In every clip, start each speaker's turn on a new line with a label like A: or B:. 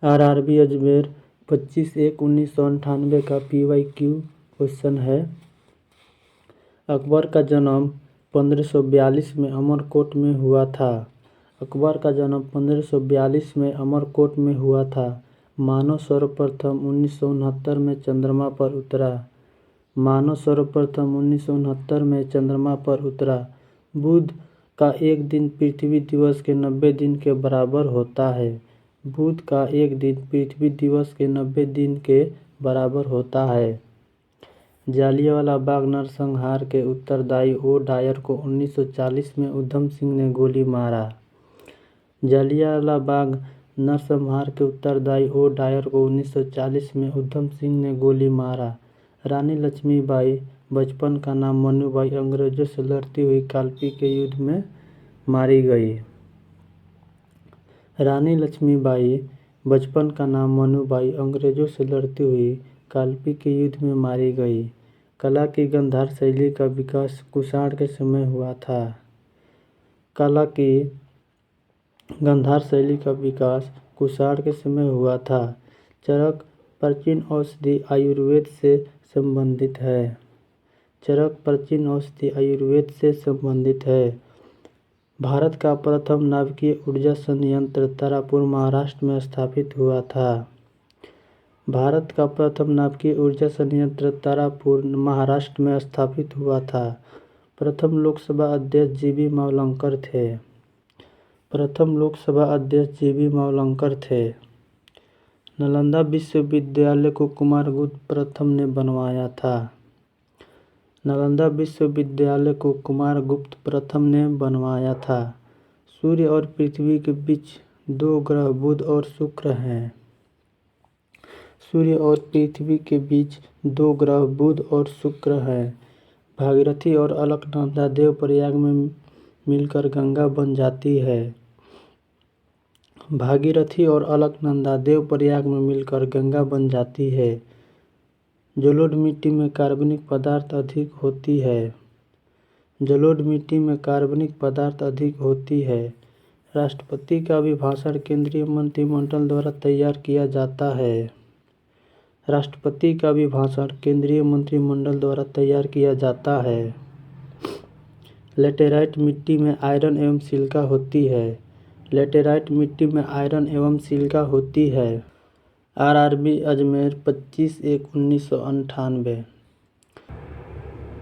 A: RRB Ajmer 25/1/1998 का PYQ question है। अकबर का जन्म 1542 में अमरकोट में हुआ था। अकबर का जन्म 1542 में अमरकोट में हुआ था। मानव सर्वप्रथम 1969 में चंद्रमा पर उतरा। मानव सर्वप्रथम 1969 में चंद्रमा पर उतरा। बुध का एक दिन पृथ्वी दिवस के 90 दिन के बराबर होता है। बुध का एक दिन पृथ्वी दिवस के 90 दिन के बराबर होता है। जालियांवाला बाग नरसंहार के उत्तरदायी ओ डायर को 1940 में उधम सिंह ने गोली मारा। जालियांवाला बाग नरसंहार के उत्तरदायी ओ डायर को 1940 में उधम सिंह ने गोली मारा। रानी लक्ष्मीबाई बचपन का नाम मनुबाई अंग्रेजों से लड़ती हुई कालपी के युद्ध में मारी गई। रानी लक्ष्मीबाई बचपन का नाम मनुबाई अंग्रेजों से लड़ती हुई कालपी के युद्ध में मारी गई। कला की गांधार शैली का विकास कुषाण के समय हुआ था। कला की गांधार शैली का विकास कुषाण के समय हुआ था। चरक प्राचीन औषधि आयुर्वेद से संबंधित है। चरक प्राचीन औषधि आयुर्वेद से संबंधित है। भारत का प्रथम नाभिकीय ऊर्जा संयंत्र तारापुर महाराष्ट्र में स्थापित हुआ था। भारत का प्रथम नाभिकीय ऊर्जा संयंत्र तारापुर महाराष्ट्र में स्थापित हुआ था। प्रथम लोकसभा अध्यक्ष जीबी मावलंकर थे। प्रथम लोकसभा अध्यक्ष जीबी मावलंकर थे। नालंदा विश्वविद्यालय को कुमारगुप्त प्रथम ने बनवाया था। नालंदा विश्वविद्यालय को कुमारगुप्त प्रथम ने बनवाया था। सूर्य और पृथ्वी के बीच दो ग्रह बुध और शुक्र हैं। सूर्य और पृथ्वी के बीच दो ग्रह बुध और शुक्र हैं। भागीरथी और अलकनंदा देवप्रयाग में मिलकर गंगा बन जाती है। भागीरथी और अलकनंदा देवप्रयाग में मिलकर गंगा बन जाती है। जलोढ़ मिट्टी में कार्बनिक पदार्थ अधिक होती है। जलोढ़ मिट्टी में कार्बनिक पदार्थ अधिक होती है। राष्ट्रपति का अभिभाषण केंद्रीय मंत्रिमंडल द्वारा तैयार किया जाता है। राष्ट्रपति का अभिभाषण केंद्रीय मंत्रिमंडल द्वारा तैयार किया जाता है। लेटेराइट मिट्टी में आयरन एवं सिलिका होती है। लेटेराइट मिट्टी में आयरन एवं सिलिका होती है। आरआरबी अजमेर 25/1/1998।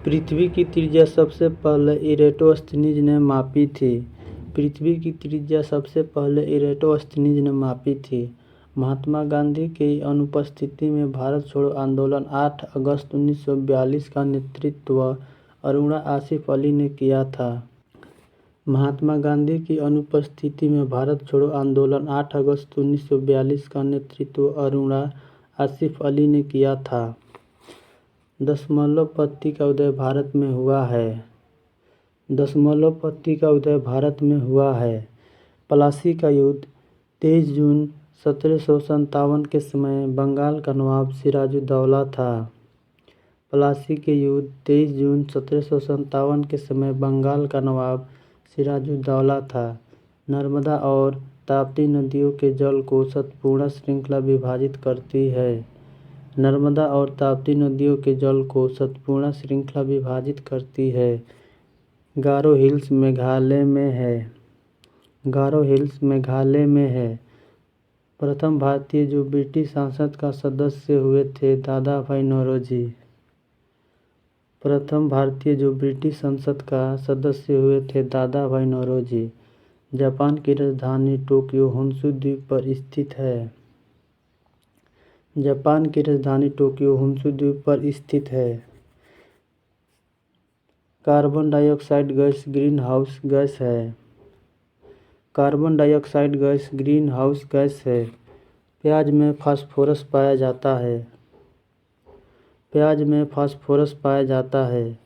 A: पृथ्वी की त्रिज्या सबसे पहले इरेटोस्थनीज ने मापी थी। पृथ्वी की त्रिज्या सबसे पहले इरेटोस्थनीज ने मापी थी। महात्मा गांधी की अनुपस्थिति में भारत छोड़ो आंदोलन 8 अगस्त 1942 का नेतृत्व अरुणा आसिफ अली ने किया था। महात्मा गांधी की अनुपस्थिति में भारत छोड़ो आंदोलन 8 अगस्त 1942 का नेतृत्व अरुणा आसिफ अली ने किया था। दशमलव पत्ती का उदय भारत में हुआ है। दशमलव पत्ती का उदय भारत में हुआ है। प्लासी का युद्ध 23 जून 1757 के समय बंगाल का नवाब सिराजुद्दौला था। प्लासी के युद्ध 23 जून 1757 के समय बंगाल का नवाब सिराजुद्दौला था। नर्मदा और ताप्ती नदियों के जल को सतपूर्णा श्रृंखला विभाजित करती है। नर्मदा और ताप्ती नदियों के जल को सतपूर्णा श्रृंखला विभाजित करती है। गारो हिल्स मेघालय में है। गारो हिल्स मेघालय में है। प्रथम भारतीय जो ब्रिटिश संसद का सदस्य हुए थे दादा भाई नौरोजी। प्रथम भारतीय जो ब्रिटिश संसद का सदस्य हुए थे दादा भाई नौरोजी। जापान की राजधानी टोक्यो होन्शु द्वीप पर स्थित है। जापान की राजधानी टोक्यो होन्शु द्वीप पर स्थित है। Carbon dioxide gas green house gas है। Carbon dioxide gas green house gas है। प्याज में फास्फोरस पाया जाता है। प्याज में फास्फोरस पाया जाता है।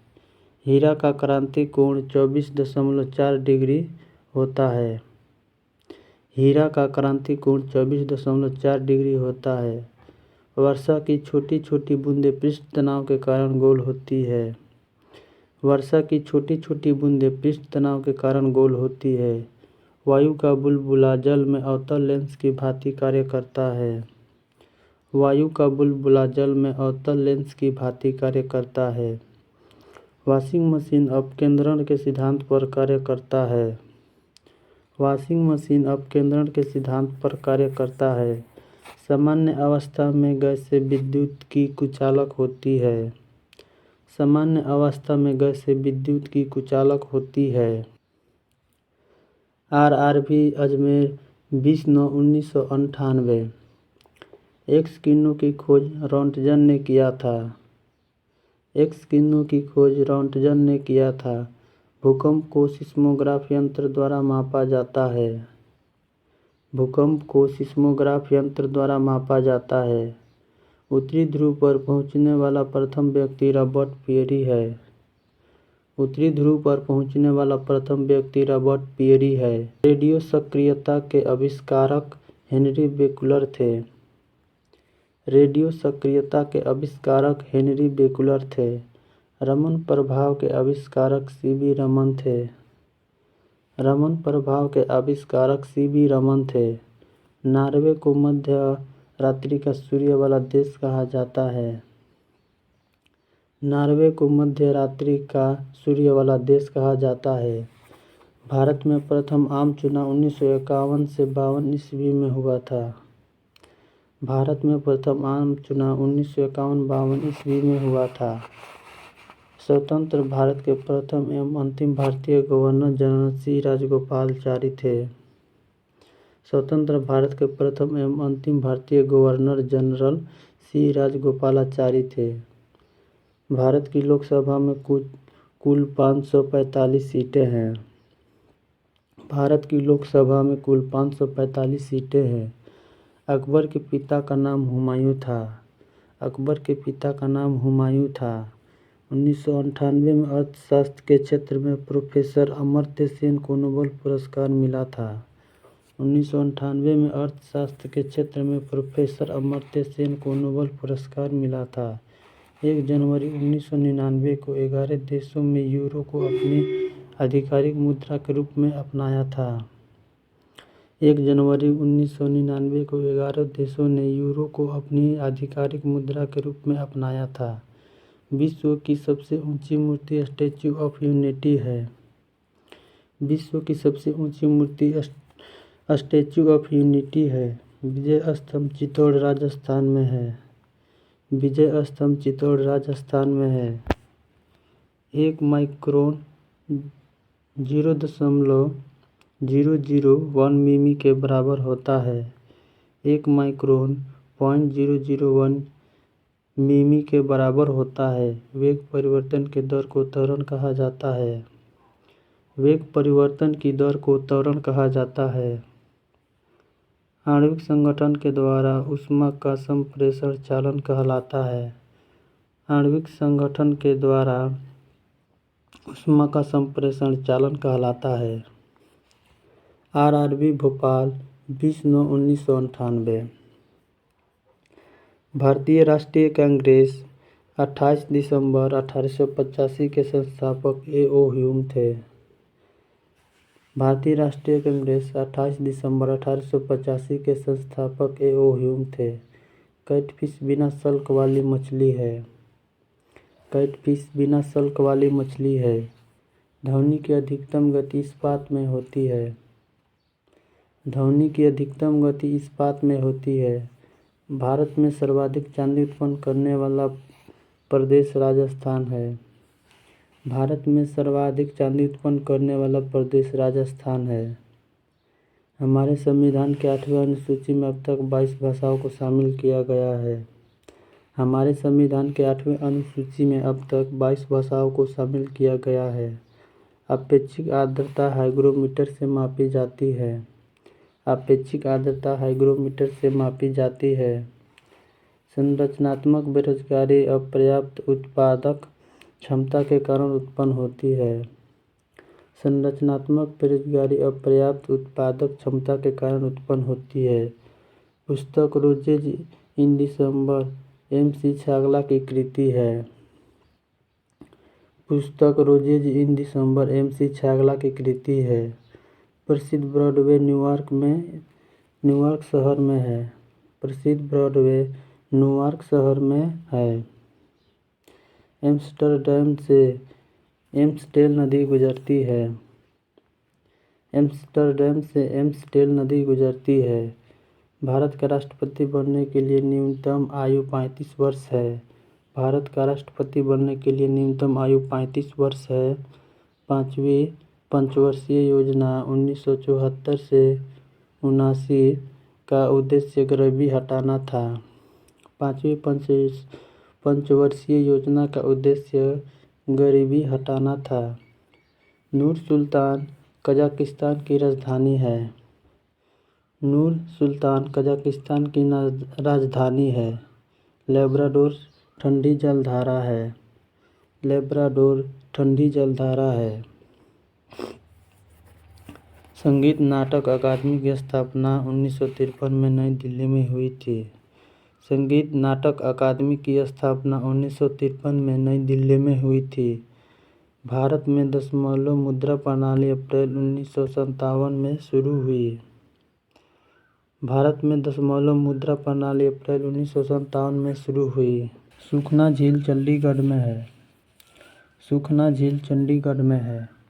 A: हीरा का क्रांति कोण 24.4 डिग्री होता है। हीरा का क्रांति कोण 24.4 डिग्री होता है। वर्षा की छोटी छोटी बूंदें पृष्ठ तनाव के कारण गोल होती है। वर्षा की छोटी छोटी बूंदें पृष्ठ तनाव के कारण गोल होती है। वायु का बुलबुला जल में अवतल लेंस की भांति कार्य करता है। वायु का बुलबुला जल में अवतल लेंस की भांति कार्य करता है। वॉशिंग मशीन अपकेंद्रण के सिद्धांत पर कार्य करता है। वॉशिंग मशीन अपकेंद्रण के सिद्धांत पर कार्य करता है। सामान्य अवस्था में गैसें विद्युत की कुचालक होती है। सामान्य अवस्था में गैसें विद्युत की कुचालक होती है। RRV अजमेर 20/9/1998। एक्स किरणों की खोज रोंटगन ने किया था। एक्स किरणों की खोज रोंटगन ने किया था। भूकंप को सिस्मोग्राफ यंत्र द्वारा मापा जाता है। भूकंप को सिस्मोग्राफ यंत्र द्वारा मापा जाता है। उत्तरी ध्रुव पर पहुंचने वाला प्रथम व्यक्ति रॉबर्ट पियरी है। उत्तरी ध्रुव पर पहुंचने वाला प्रथम व्यक्ति रॉबर्ट पियरी है। रेडियो सक्रियता के आविष्कारक हेनरी बेकुलर थे। रेडियो सक्रियता के आविष्कारक हेनरी बेकुलर थे। रमन प्रभाव के आविष्कारक CB रमन थे। रमन प्रभाव के आविष्कारक CB रमन थे। नॉर्वे को मध्य रात्रि का सूर्य वाला देश कहा जाता है। नॉर्वे को मध्य रात्रि का सूर्य वाला देश कहा जाता है। भारत में प्रथम आम चुनाव 1951 से 52 ईस्वी में हुआ था। भारत में प्रथम आम चुनाव 1951-52 ईस्वी में हुआ था। स्वतंत्र भारत के प्रथम एवं अंतिम भारतीय गवर्नर जनरल C राजगोपालाचारी थे। स्वतंत्र भारत के प्रथम एवं अंतिम भारतीय गवर्नर जनरल C राजगोपालाचारी थे। भारत की लोकसभा में कुल 545 सीटें हैं। भारत की लोकसभा में कुल 545 सीटें हैं। अकबर के पिता का नाम हुमायूं था। अकबर के पिता का नाम हुमायूं था। 1998 में अर्थशास्त्र के क्षेत्र में प्रोफेसर अमर्त्य सेन को नोबेल पुरस्कार मिला था। 1998 में अर्थशास्त्र के क्षेत्र में प्रोफेसर अमर्त्य सेन को नोबेल पुरस्कार मिला था। 1 जनवरी 1999 को 11 देशों में यूरो को अपनी आधिकारिक मुद्रा के रूप में अपनाया था। 1 जनवरी 1999 को 11 देशों ने यूरो को अपनी आधिकारिक मुद्रा के रूप में अपनाया था। विश्व की सबसे ऊंची मूर्ति स्टैच्यू ऑफ यूनिटी है। विश्व की सबसे ऊंची मूर्ति स्टैच्यू ऑफ यूनिटी है। विजय स्तंभ चित्तौड़ राजस्थान में है। विजय स्तंभ चित्तौड़ राजस्थान में है। 1 माइक्रोन 0.001 मिमी के बराबर होता है। 1 माइक्रोन 0.001 मिमी के बराबर होता है। वेग परिवर्तन के दर को त्वरण कहा जाता है। वेग परिवर्तन की दर को त्वरण कहा जाता है। आणविक संगठन के द्वारा ऊष्मा का संप्रेषण चालन कहलाता है। आणविक संगठन के द्वारा ऊष्मा का संप्रेषण चालन कहलाता है। RRV भोपाल 20/9/1998। भारतीय राष्ट्रीय कांग्रेस 28 दिसंबर 1885 के संस्थापक A.O. ह्यूम थे। भारतीय राष्ट्रीय कांग्रेस 28 दिसंबर 1885 के संस्थापक A.O. ह्यूम थे। कैटफिश बिना सल्क वाली मछली है। कैटफिश बिना सल्क वाली मछली है। ध्वनि की अधिकतम गति इस्पात में होती है। ध्वनि की अधिकतम गति इस्पात में होती है। भारत में सर्वाधिक चांदी उत्पन्न करने वाला प्रदेश राजस्थान है। भारत में सर्वाधिक चांदी उत्पन्न करने वाला प्रदेश राजस्थान है। हमारे संविधान के 8वें अनुसूची में अब तक 22 भाषाओं को शामिल किया गया है। हमारे संविधान के 8वें अनुसूची में अब तक 22 भाषाओं को शामिल किया गया है। अपेक्षिक आर्द्रता हाइग्रोमीटर से मापी जाती है। अपेक्षिक आर्द्रता हाइग्रोमीटर से मापी जाती है। संरचनात्मक बेरोजगारी अपर्याप्त उत्पादक क्षमता के कारण उत्पन्न होती है। संरचनात्मक बेरोजगारी अपर्याप्त उत्पादक क्षमता के कारण उत्पन्न होती है। पुस्तक रोजेज इन दिसंबर MC छागला की कृति है। पुस्तक रोजेज इन दिसंबर MC छागला की कृति है। प्रसिद्ध ब्रॉडवे न्यूयॉर्क शहर में है। प्रसिद्ध ब्रॉडवे न्यूयॉर्क शहर में है। एम्स्टर्डम से एम्स्टेल नदी गुजरती है। एम्स्टर्डम से एम्स्टेल नदी गुजरती है। भारत का राष्ट्रपति बनने के लिए न्यूनतम आयु 35 वर्ष है। भारत का राष्ट्रपति बनने के लिए न्यूनतम आयु 35 वर्ष है। 5वीं पंचवर्षीय योजना 1974 से 79 का उद्देश्य गरीबी हटाना था। 5वीं पंचवर्षीय योजना का उद्देश्य गरीबी हटाना था। नूर सुल्तान कजाकिस्तान की राजधानी है। नूर सुल्तान कजाकिस्तान की राजधानी है। लेब्राडोर ठंडी जलधारा है। लेब्राडोर ठंडी जलधारा है। संगीत नाटक अकादमी की स्थापना 1953 में नई दिल्ली में हुई थी। संगीत नाटक अकादमी की स्थापना 1953 में नई दिल्ली में हुई थी। भारत में दशमलव मुद्रा प्रणाली अप्रैल 1957 में शुरू हुई। भारत में दशमलव मुद्रा प्रणाली अप्रैल 1957 में शुरू हुई। सुखना झील चंडीगढ़ में है। सुखना झील चंडीगढ़ में है।